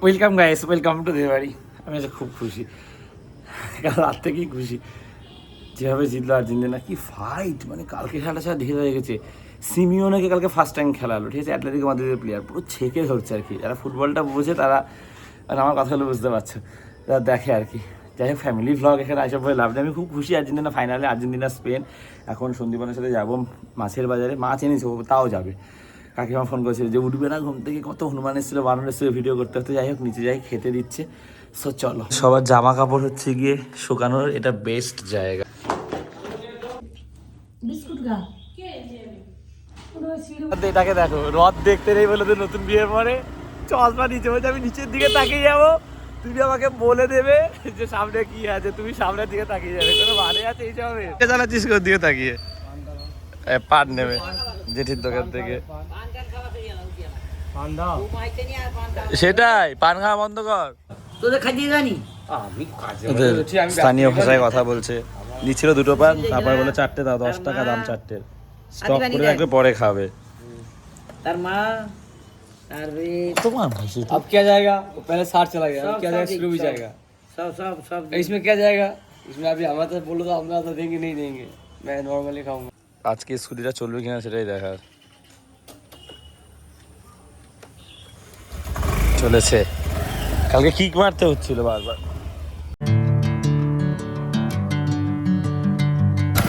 Welcome guys, welcome to Debari. আমি আজ খুব খুশি, কাল রাত থেকেই খুশি। যেভাবে জিতলো আর্জেন্টিনা, কি ফাইট! মানে কালকে খেলাটা ছাড়া ঢেকে হয়ে গেছে। সিমিওনেকে কালকে ফার্স্ট টাইম খেলালো, ঠিক আছে? অ্যাটলেটিকো মাদ্রিদের প্লেয়ার, পুরো ছেঁকে ধরছে আর কি। যারা ফুটবলটা বোঝে তারা মানে আমার কথাগুলো বুঝতে পারছো, তারা দেখে আর কি। যাই হোক, ফ্যামিলি ভ্লগ এখানে আসা বলে লাভ নেই। আমি খুব খুশি আর্জেন্টিনা ফাইনালে, আর্জেন্টিনা স্পেন। এখন সন্দীপনের সাথে যাবো মাছের বাজারে, মাছ এনেছে, তাও যাবে। কাকিমা ফোন করেছিল যে উঠবে না ঘুম থেকে, কত হনুমান এসেছিলো, বানর এসেছিলো, ভিডিও করতে করতে। যাই হোক, নিচে যাই, খেতে দিচ্ছে। সো চলো, সবার জামা কাপড় হচ্ছে গিয়ে শুকানোর এটা বেস্ট জায়গা। এটাকে দেখো, রথ দেখতে নেই বলে তো নতুন বিয়ের পরে চশমা নিচে বলছে আমি নিচের দিকে তাকিয়ে যাবো, তুমি আমাকে বলে দেবে যে সামনে কি আছে, তুমি সামনের দিকে তাকিয়ে যাবে। কোনো মানে আছে এই সবে? জানাচ্ছিস কোন দিকে তাকিয়ে? পান নেবে জেঠির দোকান থেকে। সেটাই, পান খাওয়া বন্ধ কর। তোদের খাইতে জানি স্থানীয় ভাষায় কথা বলছে। দিচ্ছিল দুটো পান, তারপর বলে চারটে দাও, 10 টাকা দাম চারটে, স্টক করে রাখবে, পরে খাবে। तार माँ तार वे তোমার अब क्या जाएगा? पहले 60 चला गया, अब क्या जाएगा? शुरू भी जाएगा। सब सब सब इसमें क्या जाएगा? इसमें अभी हमारे तो बोलो तो हम तो देंगे नहीं देंगे, मैं नॉर्मली खाऊंगा। আজকে স্কুটিটা চলবে কিনা সেটাই দেখার। চলেছে, কালকে কিক মারতে হচ্ছিল বারবার।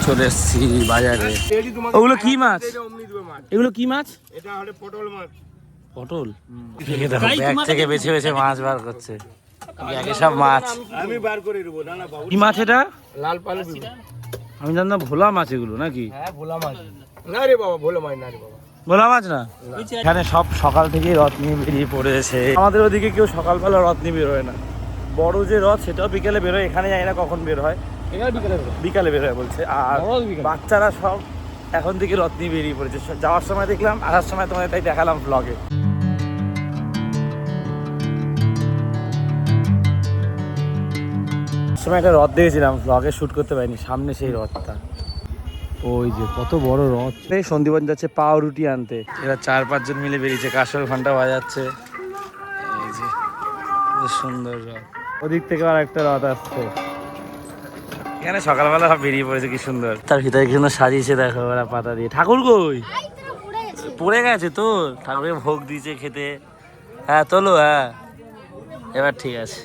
চলে এসছি বাজারে। ওগুলো কি মাছ? এগুলো কি মাছ? এটা হলো পটল মাছ। পটল? ব্যাগ থেকে বেছে বেছে মাছ বার করছে, ব্যাগে সব মাছ। আমি বার করে দেবো, না না বাবু। কি মাছ এটা? লাল পালু। আমি জানতাম ভোলা মাছ এগুলো, নাকি? হ্যাঁ ভোলা মাছ। না রে বাবা, ভোলা মাছ না রে বাবা। ভোলা মাছ না? এখানে সব সকাল থেকেই রথ নিয়ে বেরিয়ে পড়েছে। আমাদের ওদিকে কেউ সকালবেলা রথ নিয়ে বেরোয় না। বড় যে রথ সেটাও বিকেলে বেরোয়, এখানে জানি না কখন বের হয়। বিকালে বের হয় বলছে। আর বাচ্চারা সব এখন থেকে রথ নিয়ে বেরিয়ে পড়েছে। যাওয়ার সময় দেখলাম, আসার সময় তোমাদের তাই দেখালাম ব্লগে। সময় একটা রথ দেখেছিলাম, ব্লগে শুট করতে পারিনি, সামনে সেই রথটা। ওই যে কত বড় রথ। এই সন্দীপন যাচ্ছে পাউরুটি আনতে। এরা 4-5 জন মিলে বেরিয়েছে, কাঁসর ঘন্টা বাজাচ্ছে। এই যে সুন্দর রথ, ওদিক থেকে আর একটা রথ আসছে। এখানে সকালবেলা সব বেরিয়ে পড়েছে, কি সুন্দর। তার ভিতরে কি সুন্দর সাজিয়েছে দেখো ওরা পাতা দিয়ে। ঠাকুর কই? পড়ে গেছে তোর? ঠাকুরকে ভোগ দিয়েছে খেতে। হ্যাঁ তোলো, হ্যাঁ এবার ঠিক আছে।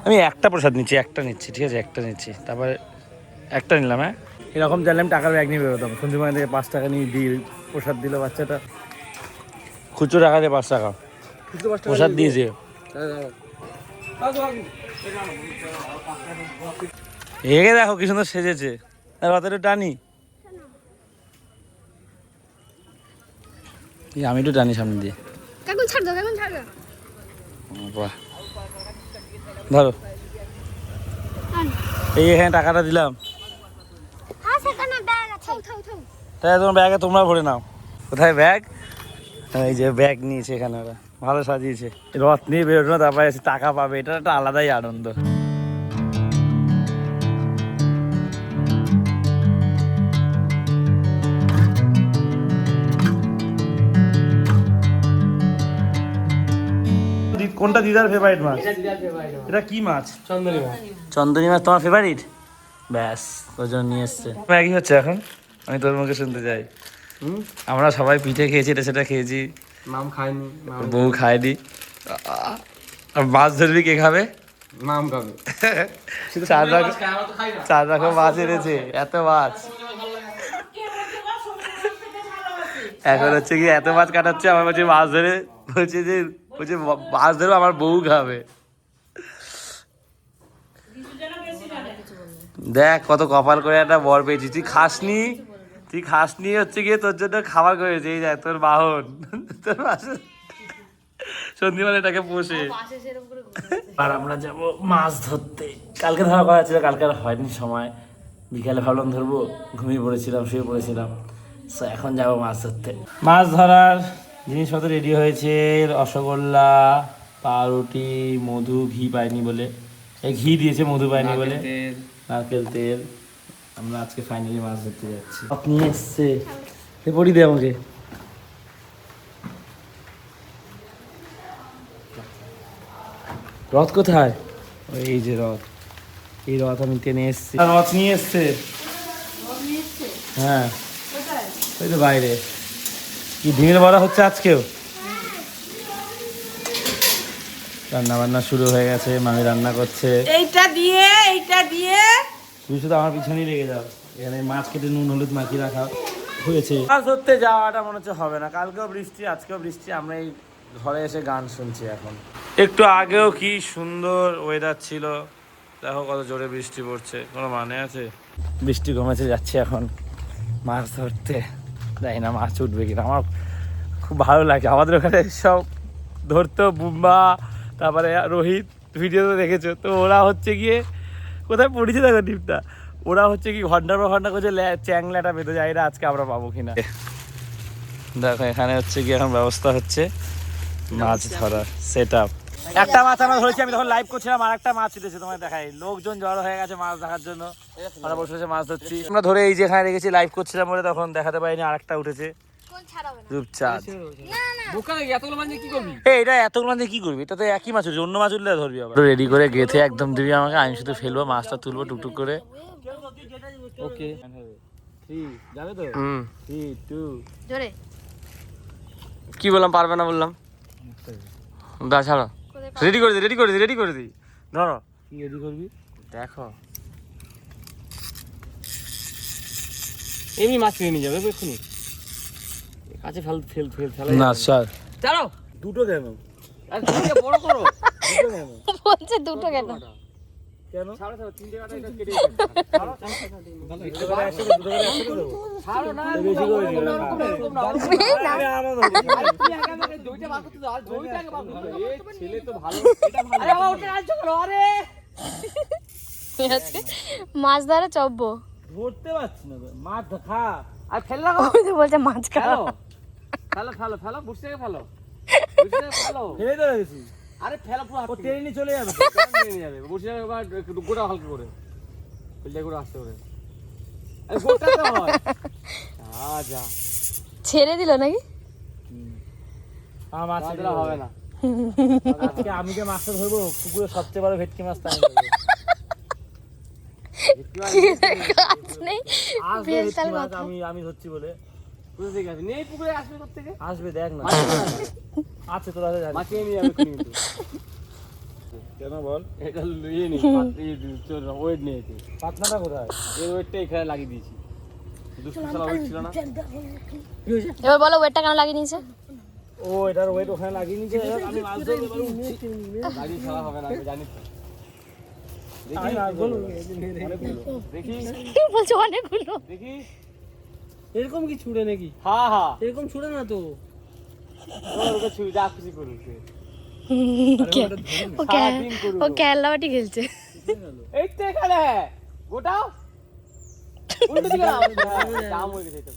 আমি একটা প্রসাদ নিচ্ছি, একটা নিচ্ছি, ঠিক আছে? একটা নিচ্ছি, তারপরে একটা নিলাম। হ্যাঁ, এরকম জানলে আমি টাকার ব্যাগ নিয়ে বেরোতাম। সন্ধ্যে থেকে 5 টাকা নিয়ে দিয়ে প্রসাদ দিল বাচ্চাটা। খুচরো টাকা দিয়ে 5 টাকা প্রসাদ দিয়েছে। এগে দেখো কি সুন্দর সেজেছে। রথের টানি, আমি একটু টানি সামনে দিয়ে। বাহ, ধরো এই এখানে টাকাটা দিলাম। তাই তোমার ব্যাগে তোমরা ভরে নাও। কোথায় ব্যাগ? এই যে ব্যাগ নিয়েছে এখানে ওরা, ভালো সাজিয়েছে। রথ নিয়ে বেরোনো, তারপরে এসে টাকা পাবে, এটা একটা আলাদাই আনন্দ। কোনটা দিদার ফেভারিট মাছ? এটা কি মাছ? চন্দনী মাছ। চন্দনী মাছ তোমার ফেভারিট? ব্যাস, ওই জন্য নিয়ে এসছে। ম্যাগি হচ্ছে এখন, আমি তোর মুখে শুনতে চাই। আমরা সবাই পিঠে খেয়েছি, এটা সেটা খেয়েছি, নাম খাইনি, বউ খায়নি। আর মাছ ধরবি, কে খাবে? নাম খাবে। 4 রকম মাছ এনেছে, এত মাছ। এখন হচ্ছে কি এত মাছ কাটাচ্ছে, আমার বলছে মাছ ধরে, বলছে যে মাছ ধরবো, আমার বউ খাবে। দেখ কত কপাল করে একটা বর পেয়েছি। তুই খাসনি হচ্ছে গিয়ে তোর জন্য খাবার করেছে। এই দেখ তোর বাহন, তোর পাশে সন্ধিমান এটাকে পোষে। আর আমরা যাবো মাছ ধরতে। কালকে ধরা করা ছিল, কালকে আর হয়নি সময়। বিকালে ভাবলাম ধরবো, ঘুমিয়ে পড়েছিলাম, শুয়ে পড়েছিলাম। সো এখন যাবো মাছ ধরতে। মাছ ধরার জিনিসপত্র রেডি হয়েছে, রসগোল্লা, পাউরুটি, মধু, ঘি পাইনি বলে, এই ঘি দিয়েছে, মধু পাইনি বলে, নারকেল তেল। আমরা আজকে ফাইনালি মাছ ধরতে যাচ্ছি। আপনি এসছে পড়ি দে আমাকে। রথ কোথায়? ওই এই যে রথ, এই রথ আমি টেনে এসছি। রথ নিয়ে এসছে, হ্যাঁ ওই তো বাইরে। কি ডিমের বড়া হচ্ছে আজকেও? রান্না বান্না শুরু হয়ে গেছে, মামি রান্না করছে। এইটা দিয়ে তুমি শুধু আমার পিছনেই লেগে যাও। এখানে মাছ কেটে নুন হলুদ মাখিয়ে রাখা হয়েছে। মাছ ধরতে যাওয়াটা মনে হচ্ছে হবে না, কালকেও বৃষ্টি আজকেও বৃষ্টি, আমরা এই ঘরে এসে গান শুনছি এখন। একটু আগেও কি সুন্দর ওয়েদার ছিল, দেখো কত জোরে বৃষ্টি পড়ছে, কোনো মানে আছে? বৃষ্টি কমেছে, যাচ্ছে এখন মাছ ধরতে। জানি না মাছ উঠবে কিনা, আমার খুব ভালো লাগে। আমাদের ওখানে সব ধরতো, বুম্বা তারপরে রোহিত, ভিডিওতে দেখেছো তো, ওরা হচ্ছে গিয়ে কোথায় পড়েছে দেখো টিপটা, ওরা হচ্ছে কি ঘন্টার পর ঘন্টা করছে চ্যাংলাটা পেতে যায় না, আজকে আমরা পাবো কিনা। দেখো এখানে হচ্ছে কি এখন ব্যবস্থা হচ্ছে মাছ ধরার সেট আপ। একটা মাছ আমরা ধরেছি, আমি তখন লাইভ করছিলাম, আর একটা মাছ উঠেছে, তোমায় দেখাই। লোকজন জড়ো হয়ে গেছে মাছ দেখার জন্য, আমরা বসে বসে মাছ ধরছি। আমরা ধরে এই যে এখানে রেখেছি, লাইভ করছিলাম বলে তখন দেখাতে পারিনি, আরেকটা উঠেছে রূপচাঁদ। এটা এতগুলো মাছ দিয়ে কি করবি? এটা তো একই মাছ উঠছে, অন্য মাছ উঠলে ধরবি আবার। রেডি করে গেথে একদম দিবি আমাকে, আমি শুধু ফেলবো, মাছটা তুলবো টুকটুক করে। ওকে যাবে তো? 3 2 জোরে কি বললাম, পারবে না বললাম? দা ছাড়ো, রেডি করে দি, রেডি করে দি, রেডি করে দি। ধরো। কি রেডি করবি দেখো এমনি মাছ কিনে নিয়ে যাবে এক্ষুনি, কাছে ফেলা না স্যার, ছাড়ো। দুটো কেন? আর তিনটে বড় করো। দুটো কেন? বলছে দুটো কেন? কেন? ছাড়ো ছাড়ো, তিনটে কাটা এটা কেটে ছাড়ো না, বেশি করে দিও না। আরে আমার দুইটা বার করতে দাও, আর দুইটা আগে বার করতে দাও। এই ছেলে তো ভালো, এটা ভালো। আরে বাবা ওটা আনছো কেন? আরে আজকে মাছ ধরা চব্ব ধরতে পারছি না তো, মাছ খা। আর ফেলে রাখো। বলছে মাছ খাও। ফেলো ফেলো ফেলো, বুঝতে থেকে ফেলো, বুঝতে থেকে ফেলো। ফেলে তো রেখেছি, আরে ফেলো পুরো ও টেনে নিয়ে চলে যাবে। নিয়ে যাবে, বুঝতে থেকে এবার একটু গোটা হালকা করে ফেলতে করে আসতে করে। আরে গোটা তো হয়। যা ছেড়ে দিল নাকি? আমার মাছ মাছ ধরা হবে না। আজকে আমি যে মাছটা ধরবো, পুকুরে সবচেয়ে বড় ভেটকি মাছটা আমি কাজ নেই, আসবে বেশ ভেটকি তাহলে মাছ, কথা। আমি ধরছি বলে। বুঝতে থেকে আসবে, নেই পুকুরে আসবে কোথা থেকে? আসবে দেখ না, আছে তোর হাতে জানি। মাছ নিয়ে যাবে কিন্তু। কেন বল? এটা ইয়ে নেই, তোর ওয়েট নেই এতে। পাতনাটা কোথায়? এই ওয়েটটা এখানে লাগিয়ে দিয়েছি। দুষ্টু শালা ওয়েট ছিল না। এবার বলো ওয়েটটা কেন লাগিয়ে নিয়েছে? ও এটার ওয়েট ওখানে লাগিয়ে নিয়েছে, এবার আমি মাছ ধরবো, এবার উঠছি। গাড়ি ছাড়া হবে না, আমি জানি তো। আমি মাছ ধরবো। দেখি বলছে অনেকগুলো। দেখি। এরকম কি ছুড়ে নাকি? হ্যাঁ হ্যাঁ, এরকম ছুড়ে না তো। ওকে ছুঁই, যা খুশি করুন সে। ও ও কেল্লাবাটি খেলছে। এই তো এখানে গোটাও উল্টো দিকে নাও। জাম হয়ে গেছে এটা,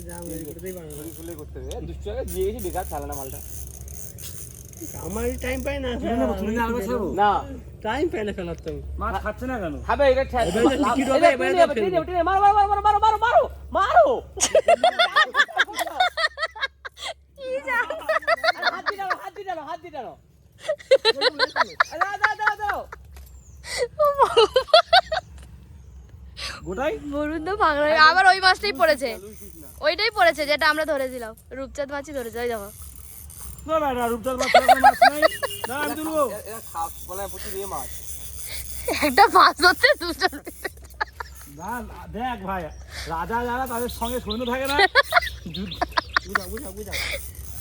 জাম হয়ে করতেই পারবে না। ফুলে করতে হবে। দুষ্টু আগে দিয়ে গেছি, বেকার চালে না মালটা। আমার টাইম পাই না। না টাইম পাই না ফেলার তো। মাছ খাচ্ছে না কেন? খাবে এটা ঠেল। এবারে টিকিট হবে, এবারে তো ফেলবো। টেনে মারো মারো মারো মারো মারো মারো মারো। হাত দিয়ে টানো, হাত দিয়ে টানো, হাত দিয়ে টানো। দাও দাও দাও। গোটাই বরুণ তো পাগল হয়ে আবার ওই মাছটাই পড়েছে, ওইটাই পড়েছে যেটা আমরা ধরেছিলাম। রূপচাঁদ মাছই ধরেছে, ওই দেখো। না না না, রূপচাঁদ মাছ ছাড়া কোনো মাছ নাই। না আমি তুলবো। এরা খাও বলে প্রচুর ইয়ে মাছ। একটা মাছ ধরতে দুজন। না না, দেখ ভাই, রাজা যারা তাদের সঙ্গে সৈন্য থাকে না, বুঝা।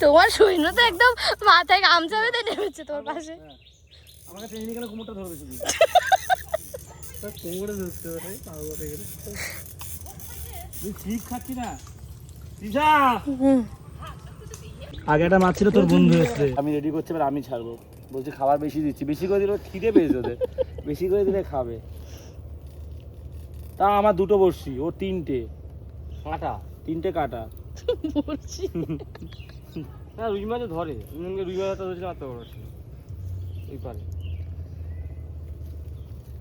তোমার সৈন্য তো একদম মাথায় গামছা বেঁধে নেমেছে তোর পাশে। আমাকে টেনে নিয়ে কেন কুমোরটা ধরবে শুধু? কোমরে ধরতে পারে, তাও বটে গেলে। তুই ঠিক খাচ্ছি না দিশা। আগে একটা মাছ ছিল, তোর বন্ধু এসছে, আমি রেডি করছি, এবার আমি ছাড়বো। বলছি খাবার বেশি দিচ্ছি, বেশি করে দিলে খিদে পেয়েছে ওদের, বেশি করে দিলে খাবে। তা আমার দুটো বড়শি, ওর তিনটে কাটা। না রুই মাছ ধরে, রুই মাছ ধরেছিল এত বড় ছিল এই পারে।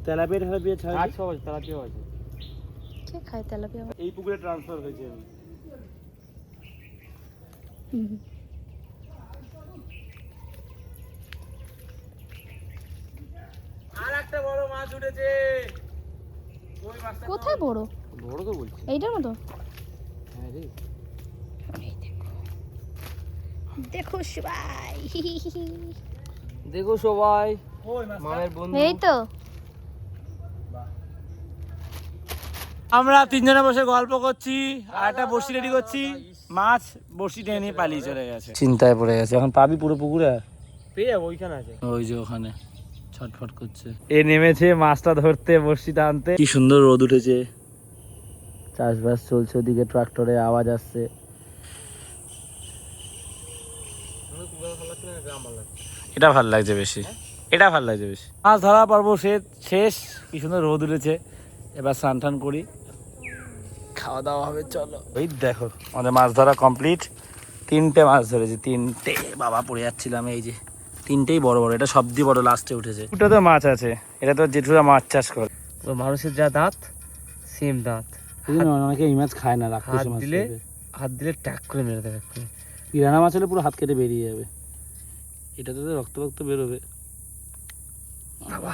তেলাপিয়া ছাড়। আজ সব আছে, তারা কেউ আছে। কে খায় তেলাপিয়া? এই পুকুরে ট্রান্সফার হয়েছে আমি। মাছ উঠেছে। কই মাছটা? কোথায় বড়? বড় তো বলছি। এইটার মতো? হ্যাঁ রে। দেখো সবাই। দেখো সবাই কই মাছটা? মামের বন্ধু। এই তো আমরা তিনজনে বসে গল্প করছি আর একটা বড়শি রেডি করছি। মাছ বড়শি টেনে নিয়ে পালিয়ে চলে গেছে, চিন্তায় পড়ে গেছে। এখন পাবি পুরো পুকুরে? পেয়ে যাবো, ওইখানে আছে। ওই যে ওখানে ছটফট করছে। এ নেমেছে মাছটা ধরতে, বড়শিটা আনতে। কি সুন্দর রোদ উঠেছে, চাষবাস চলছে, ওদিকে ট্রাক্টরে আওয়াজ আসছে। এটা ভাল লাগছে বেশি, এটা ভাল লাগছে বেশি। মাছ ধরা পর্ব শেষ। কি সুন্দর রোদ উঠেছে, এবার স্নান টান করি, খাওয়া দাওয়া হবে। চলো, ওই দেখো আমাদের মাছ ধরা কমপ্লিট। 3টে মাছ ধরেছি, 3টে। বাবা পড়ে যাচ্ছিলাম। এই যে 3টেই বড় বড়, এটা সবচেয়ে বড় লাস্টে উঠেছে। দুটো তো মাছ আছে, এটা তো জেঠুরা মাছ চাষ করে। মানুষের যা দাঁত সেম দাঁত। অনেকে এই মাছ খায় না, হাত দিলে ট্যাক করে মেরে দেবে। পিরানা মাছ হলে পুরো হাত কেটে বেরিয়ে যাবে, এটাতে তো রক্ত রক্ত বেরোবে। বাবা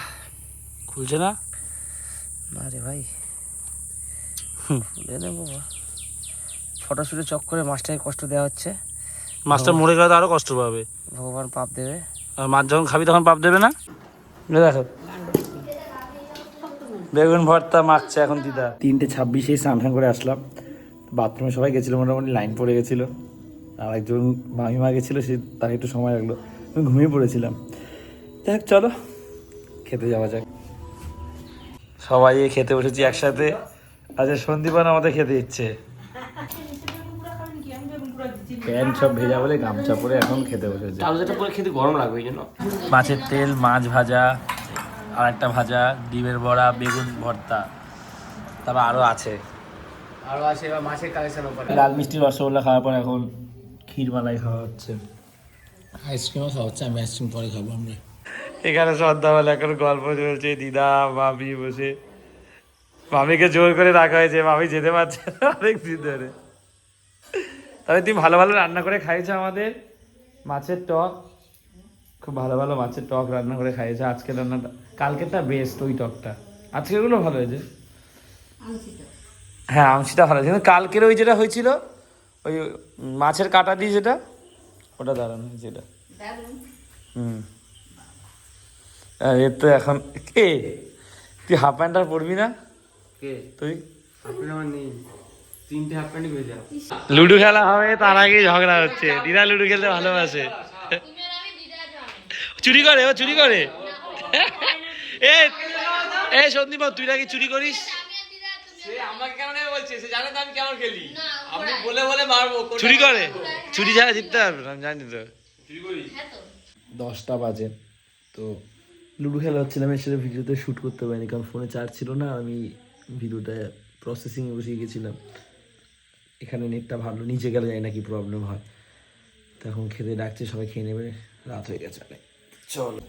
খুলছে না। না রে ভাই, খুলে নেবো। ফটোশুটে চক্করে মাছটাকে কষ্ট দেওয়া হচ্ছে। মাছটা মরে গেলে তো আরো কষ্ট পাবে, ভগবান পাপ দেবে। আর মাছ যখন খাবি তখন পাপ দেবে না। দেখো বেগুন ভর্তা মাখছে এখন দিদা। 3:26 স্নান টান করে আসলাম। বাথরুমে সবাই গেছিলো, মোটামুটি লাইন পড়ে গেছিলো। আর একজন মামিমা গেছিলো, সে তার একটু সময় লাগলো, আমি ঘুমিয়ে পড়েছিলাম। দেখ চলো খেতে যাওয়া যাক। সবাই খেতে বসেছি একসাথে। আচ্ছা সন্দীপান আমাদের খেতে ইচ্ছে, প্যান্ট সব ভেজা বলে গামছা পরে এখন খেতে বসেছে। ট্রাউজারটা পরে খেতে গরম লাগবে এই জন্য। মাছের তেল, মাছ ভাজা, আর একটা ভাজা, ডিমের বড়া, বেগুন ভর্তা, তারপর আরও আছে। এবার মাছের কালেকশন ওপরে। লাল মিষ্টি রসগোল্লা খাওয়ার পর এখন ক্ষীর মালাই খাওয়া হচ্ছে, আইসক্রিমও খাওয়া হচ্ছে। আমি আইসক্রিম পরে খাবো আমরা। এখানে সন্ধ্যাবেলা এখন গল্প চলছে, দিদা মামি বসে। মামিকে জোর করে রাখা হয়েছে, মামি যেতে পারছে না অনেক দিন ধরে। তবে তুমি ভালো ভালো রান্না করে খাইছো আমাদের। মাছের টক, খুব ভালো ভালো মাছের টক রান্না করে খাইয়েছে। আজকে রান্নাটা, কালকেরটা বেস্ট ওই টকটা, আজকেরগুলো ভালো হয়েছে। হ্যাঁ আমসিটা ভালো হয়েছে, কিন্তু কালকের ওই যেটা হয়েছিল ওই মাছের কাঁটা দিয়ে যেটা, ওটা দারুণ হয়েছে এটা। আর এর তো এখন কে, তুই হাফ প্যান্ট আর পরবি না? কে? তুই আমার নেই, 3টে হাফ প্যান্টই হয়ে যাবে। লুডো খেলা হবে, তার আগে ঝগড়া হচ্ছে। দিদা লুডো খেলতে ভালোবাসে, চুরি করে, ও চুরি করে। এ সন্দীপ, তুই নাকি চুরি করিস? সে আমাকে কেন নেবে বলছে, সে জানে তো আমি কেমন খেলি। আপনি বলে বলে মারবো। চুরি করে, চুরি ছাড়া জিততে পারবে না, আমি জানি তো। চুরি করি। 10টা বাজে, তো লুডো খেলা হচ্ছিলাম, এর সাথে ভিডিওতে শ্যুট করতে পারিনি কারণ ফোনে চার্জ ছিল না। আমি ভিডিওটা প্রসেসিংয়ে বসিয়ে গেছিলাম। এখানে নেটটা ভালো, নিচে গেলে জানি না কি প্রবলেম হয়। তো এখন খেতে ডাকছে, সবাই খেয়ে নেবে, রাত হয়ে গেছে অনেক। চলো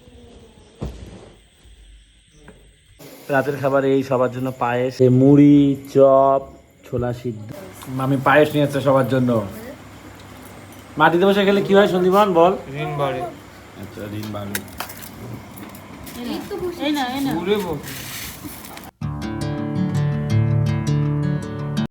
রাতের খাবার এই সবার জন্য পায়েস, মুড়ি, চপ, ছোলা সিদ্ধ। আমি পায়েস নিয়ে আসছে সবার জন্য। মাটিতে বসে খেলে কি হয় সন্দীপন বল? ঋণ বাড়ে। আচ্ছা ঋণ বাড়ে। ঘুরে